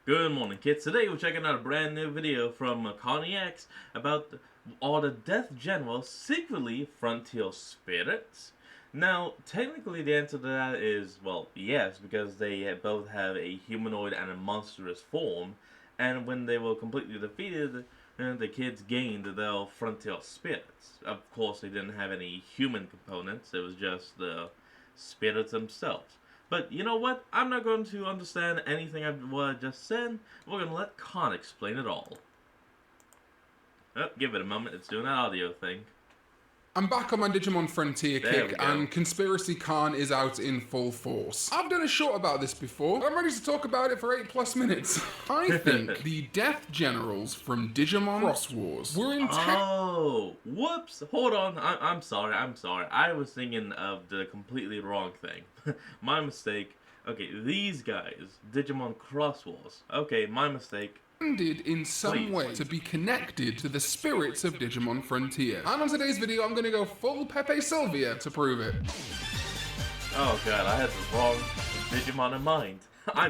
Good morning, kids. Today we're checking out a brand new video from Connie X about all the Death Generals secretly frontier spirits. Now, technically, the answer to that is, well, yes, because they both have a humanoid and a monstrous form, and when they were completely defeated, the kids gained their frontier spirits. Of course, they didn't have any human components, it was just the spirits themselves. But you know what? I'm not going to understand anything of what I just said. We're going to let Khan explain it all. Oh, give it a moment. It's doing that audio thing. I'm back on my Digimon Frontier There we kick, go. and Conspiracy Khan is out in full force. I've done a short about this before, but I'm ready to talk about it for 8+ minutes. I think the Death Generals from Digimon Cross Wars were Oh, whoops. Hold on. I'm sorry. I was thinking of the completely wrong thing. My mistake. Okay, these guys, Digimon Cross Wars. Okay, my mistake. intended in some way to be connected to the spirits of Digimon Frontier. And on today's video, I'm going to go full Pepe Sylvia to prove it. Oh god, I had the wrong Digimon in mind.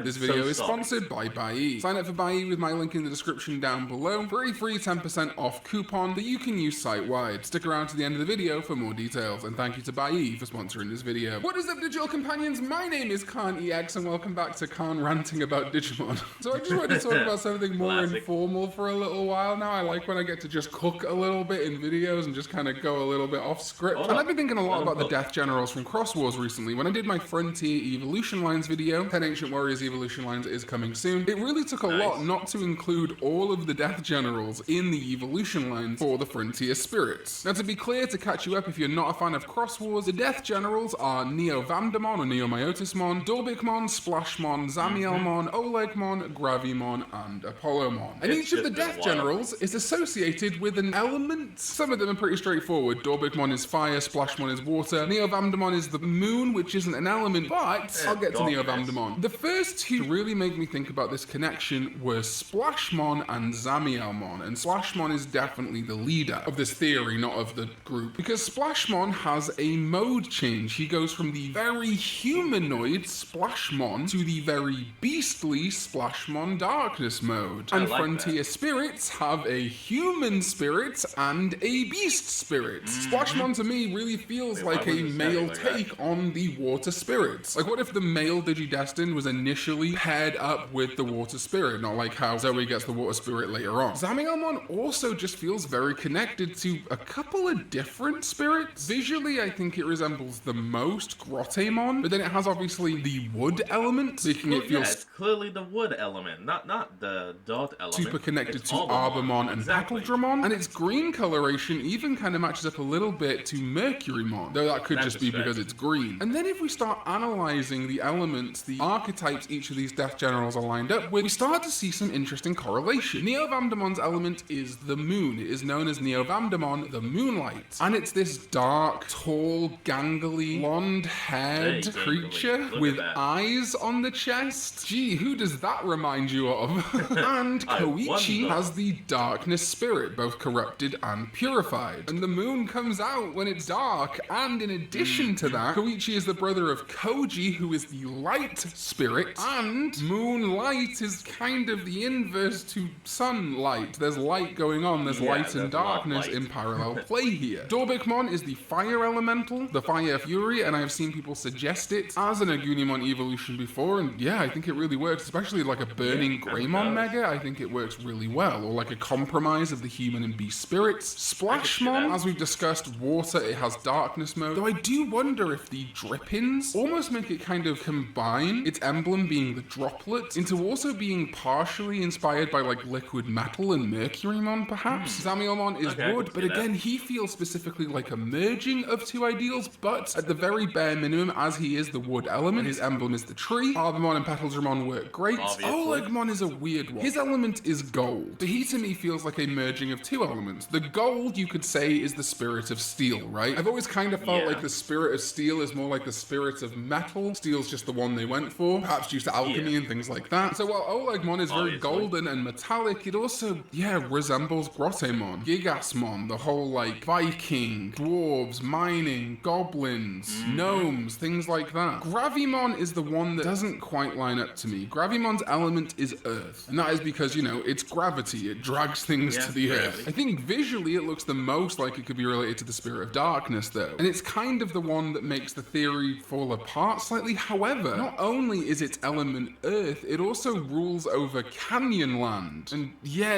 This video is sponsored by Buyee. Sign up for Buyee with my link in the description down below for a free 10% off coupon that you can use site-wide. Stick around to the end of the video for more details, and thank you to Buyee for sponsoring this video. What is up, Digital Companions? My name is Khan EX, and welcome back to Khan Ranting About Digimon. So I just wanted to talk about something more informal for a little while now. I like when I get to just cook a little bit in videos and just kind of go a little bit off script. And I've been thinking a lot about the Death Generals from Cross Wars recently. When I did my Frontier Evolution Lines video, 10 Ancient Warriors Evolution Lines is coming soon. It really took a lot not to include all of the Death Generals in the Evolution Lines for the Frontier Spirits. Now, to be clear, to catch you up if you're not a fan of Cross Wars, the Death Generals are Neo-Vamdamon or Neo-Myotismon, Dorbikmon, Splashmon, Zamielmon, Olegmon, Gravimon, and Apollomon. And each of the Death Generals is associated with an element. Some of them are pretty straightforward. Dorbikmon is fire, Splashmon is water, Neo-Vamdamon is the moon, which isn't an element, but I'll get to Neo-Vamdamon. The first two really make me think about this connection were Splashmon and Zamielmon, and Splashmon is definitely the leader of this theory, not of the group, because Splashmon has a mode change. He goes from the very humanoid Splashmon to the very beastly Splashmon Darkness mode. And Frontier Spirits have a human spirit and a beast spirit. Splashmon to me really feels like a male take on the water spirits. Like, what if the male Digidestined was initially paired up with the water spirit, not like how Zoe gets the water spirit later on. Zamielmon also just feels very connected to a couple of different spirits. Visually, I think it resembles the most Grottemon, but then it has obviously the wood element, making it feel it's clearly the wood element, not the dot element. Super connected to Arbamon and Petaldramon, and its green coloration even kind of matches up a little bit to Mercurymon, though that could just be because it's green. And then if we start analyzing the elements, the archetypes each of these Death Generals are lined up with, we start to see some interesting correlation. Neo-Vamdamon's element is the moon. It is known as Neo-Vamdamon, the Moonlight. And it's this dark, tall, gangly, blonde-haired creature with eyes on the chest. Gee, who does that remind you of? And Koichi has the darkness spirit, both corrupted and purified. And the moon comes out when it's dark, and in addition to that, Koichi is the brother of Koji, who is the light spirit, and Moonlight is kind of the inverse to sunlight. There's light going on, there's light and darkness in parallel play here. Dorbikmon is the fire elemental, the fire fury, and I have seen people suggest it as an Agunimon evolution before, and yeah, I think it really works, especially like a burning Greymon mega. I think it works really well, or like a compromise of the human and beast spirits. Splashmon, as we've discussed, water, it has darkness mode, though I do wonder if the Drippins almost make it kind of combine its emblem being the droplet into also being partially inspired by like liquid metal and Mercurymon perhaps. Zamielmon is wood, but again he feels specifically like a merging of two ideals, but at the very bare minimum, as he is the wood element, his emblem is the tree. Arbamon and Petaldramon work great. Olegmon is a weird one. His element is gold, but he to me feels like a merging of two elements. The gold, you could say, is the spirit of steel, right? I've always kind of felt like the spirit of steel is more like the spirit of metal. Steel's just the one they went for. Perhaps perhaps due to alchemy and things like that. So while Olegmon is very golden and metallic, it also, resembles Grottemon, Gigasmon, the whole like Viking, dwarves, mining, goblins, gnomes, things like that. Gravimon is the one that doesn't quite line up to me. Gravimon's element is earth, and that is because, it's gravity. It drags things to the earth. I think visually it looks the most like it could be related to the Spirit of Darkness, though, and it's kind of the one that makes the theory fall apart slightly. However, not only is its element earth, it also rules over Canyonland, and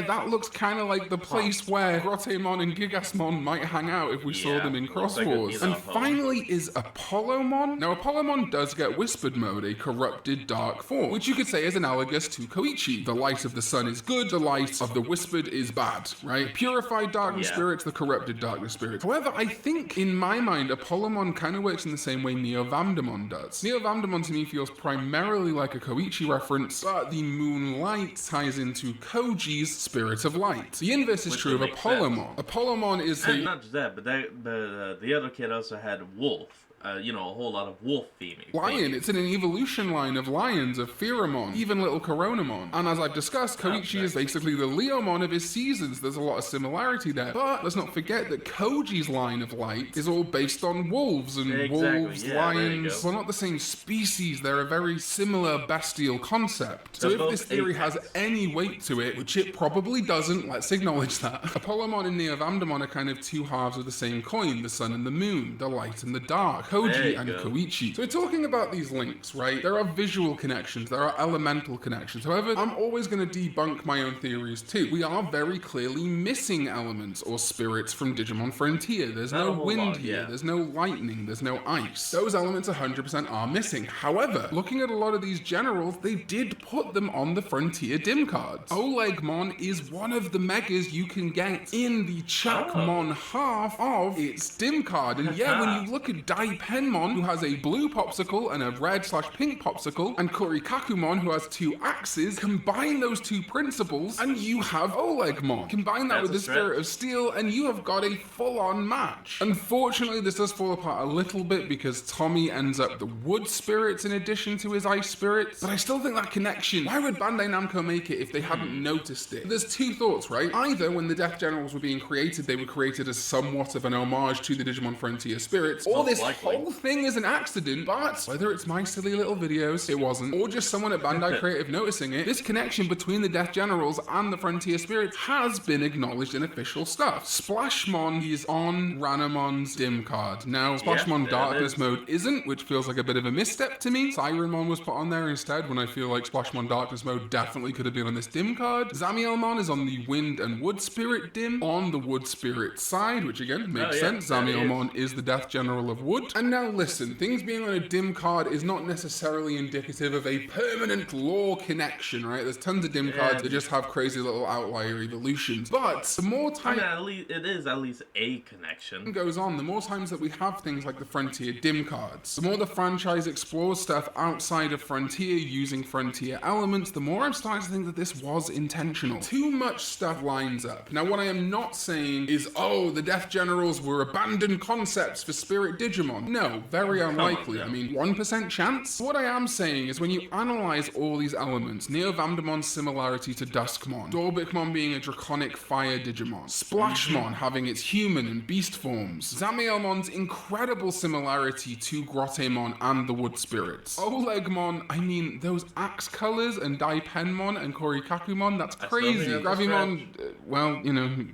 that looks kind of like the place where Grottemon and Gigasmon might hang out if we saw them in Cross Wars. And finally is Apollomon. Now, Apollomon does get Whispered Mode, a corrupted dark form, which you could say is analogous to Koichi. The light of the sun is good, the light of the Whispered is bad, right? Purified darkness spirits, the corrupted darkness spirits. However, I think, in my mind, Apollomon kind of works in the same way Neovamdemon does. Neovamdemon to me feels primarily like a Koichi reference, but the moonlight ties into Koji's Spirit of Light. The inverse is true of Apollomon. Apollomon is and not just that, but the other kid also had Wolf. A whole lot of wolf theming. Lion, it's in an evolution line of lions, of Pheramon, even little Coronamon. And as I've discussed, Koichi is basically the Leomon of his seasons. There's a lot of similarity there. But let's not forget that Koji's line of light is all based on wolves, and wolves, lions, well, not the same species, they're a very similar bestial concept. So if this theory has any weight to it, which it probably doesn't, let's acknowledge that. Apollomon and Neovamdemon are kind of two halves of the same coin, the sun and the moon, the light and the dark. Koji and Koichi. So we're talking about these links, right? There are visual connections, there are elemental connections. However, I'm always going to debunk my own theories too. We are very clearly missing elements or spirits from Digimon Frontier. There's no wind here, there's no lightning, there's no ice. Those elements 100% are missing. However, looking at a lot of these generals, they did put them on the Frontier dim cards. Olegmon is one of the megas you can get in the Chakmon half of its dim card. And when you look at Daipenmon, who has a blue popsicle and a red/pink popsicle, and Korikakumon, who has two axes, combine those two principles and you have Olegmon. Combine that with the Spirit of Steel and you have got a full-on match. Unfortunately, this does fall apart a little bit because Tommy ends up the wood spirits in addition to his ice spirits, but I still think that connection, why would Bandai Namco make it if they hadn't noticed it? There's two thoughts, right? Either when the Death Generals were being created, they were created as somewhat of an homage to the Digimon Frontier spirits, or this whole thing is an accident, but whether it's my silly little videos, it wasn't, or just someone at Bandai Creative noticing it, this connection between the Death Generals and the Frontier Spirits has been acknowledged in official stuff. Splashmon is on Ranamon's dim card. Now, Splashmon Darkness Mode isn't, which feels like a bit of a misstep to me. Sirenmon was put on there instead, when I feel like Splashmon Darkness Mode definitely could have been on this dim card. Zamielmon is on the Wind and Wood Spirit dim, on the Wood Spirit side, which again, makes sense. Zamielmon is the Death General of Wood. And now listen, things being on a dim card is not necessarily indicative of a permanent lore connection, right? There's tons of dim cards that just have crazy little outlier evolutions. But the more time it is at least a connection goes on, the more times that we have things like the Frontier dim cards, the more the franchise explores stuff outside of Frontier using Frontier elements, the more I'm starting to think that this was intentional. Too much stuff lines up. Now, what I am not saying is, the Death Generals were abandoned concepts for Spirit Digimon. No, very unlikely. I mean, 1% chance? What I am saying is when you analyze all these elements, Neovamdemon's similarity to Duskmon, Dorbikmon being a draconic fire Digimon, Splashmon having its human and beast forms, Zamielmon's incredible similarity to Grottemon and the Wood Spirits, Olegmon, I mean, those axe colors, and Daipenmon and Korikakumon, that's crazy. Gravimon,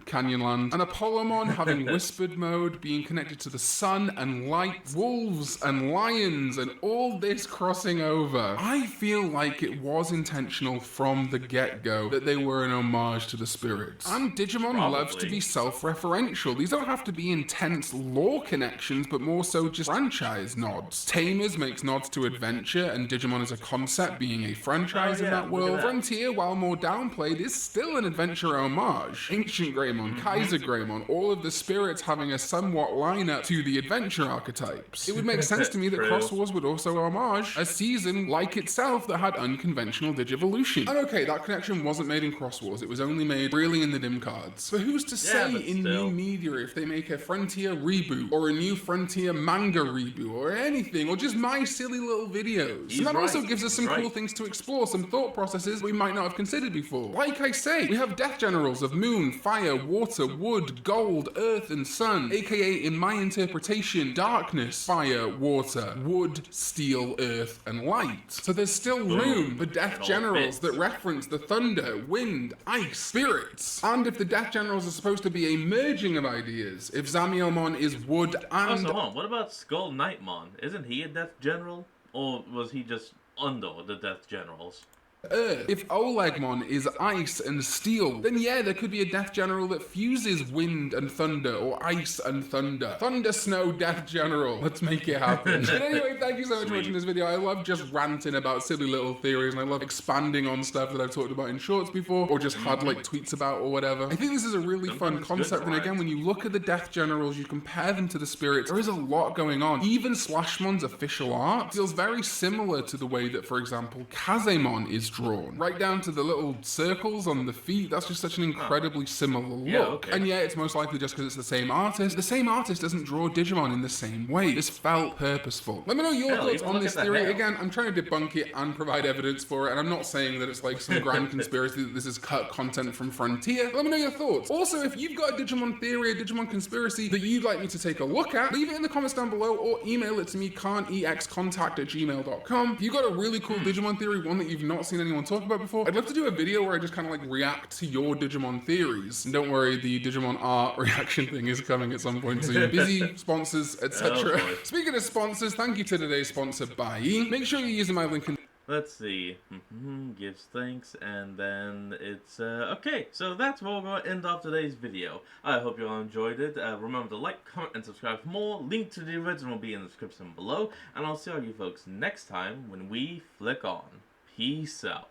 Canyonland, and Apollomon having Whispered Mode, being connected to the sun and light, wolves and lions, and all this crossing over. I feel like it was intentional from the get-go that they were an homage to the spirits. And Digimon loves to be self-referential. These don't have to be intense lore connections, but more so just franchise nods. Tamers makes nods to adventure, and Digimon as a concept being a franchise in that world. Frontier, while more downplayed, is still an adventure homage. Ancient Greymon, Kaiser Greymon, all of the spirits having a somewhat line-up to the adventure archetype. types. It would make sense to me that Cross Wars would also homage a season like itself that had unconventional Digivolution. And okay, that connection wasn't made in Cross Wars, it was only made really in the dim cards. But who's to say in new media if they make a Frontier reboot, or a new Frontier manga reboot, or anything, or just my silly little videos? And that also gives us some cool things to explore, some thought processes we might not have considered before. Like I say, we have Death Generals of Moon, Fire, Water, Wood, Gold, Earth, and Sun, aka in my interpretation, Darkness, Fire, Water, Wood, Steel, Earth, and Light. So there's still room for Death Generals that reference the thunder, wind, ice, spirits. And if the Death Generals are supposed to be a merging of ideas, if Zamielmon is wood and... So hold on, what about Skull Knightmon? Isn't he a Death General? Or was he just under the Death Generals? Earth. If Olegmon is ice and steel, then yeah, there could be a Death General that fuses wind and thunder, or ice and thunder. Thunder, Snow, Death General. Let's make it happen. But anyway, thank you so much for watching this video. I love just ranting about silly little theories, and I love expanding on stuff that I've talked about in shorts before, or just had like tweets about or whatever. I think this is a really fun concept, and again, when you look at the Death Generals, you compare them to the spirits, there is a lot going on. Even Slashmon's official art feels very similar to the way that, for example, Kazemon is drawn. Right down to the little circles on the feet, that's just such an incredibly similar look. And yeah, it's most likely just because it's the same artist. The same artist doesn't draw Digimon in the same way. This felt purposeful. Let me know your thoughts on this theory. Again, I'm trying to debunk it and provide evidence for it, and I'm not saying that it's like some grand conspiracy that this is cut content from Frontier. Let me know your thoughts. Also, if you've got a Digimon theory, a Digimon conspiracy that you'd like me to take a look at, leave it in the comments down below or email it to me, khanexcontact@gmail.com. If you've got a really cool Digimon theory, one that you've not seen anyone talk about before, I'd love to do a video where I just kind of like react to your Digimon theories. And don't worry, the Digimon art reaction thing is coming at some point soon. Busy, sponsors, etc. Speaking of sponsors, thank you to today's sponsor, Bai. Make sure you're using my link in... Let's see. Gives thanks, and then it's okay. So that's where we're going to end off today's video. I hope you all enjoyed it. Remember to like, comment, and subscribe for more. Link to the original will be in the description below, and I'll see all you folks next time when we flick on. Peace out.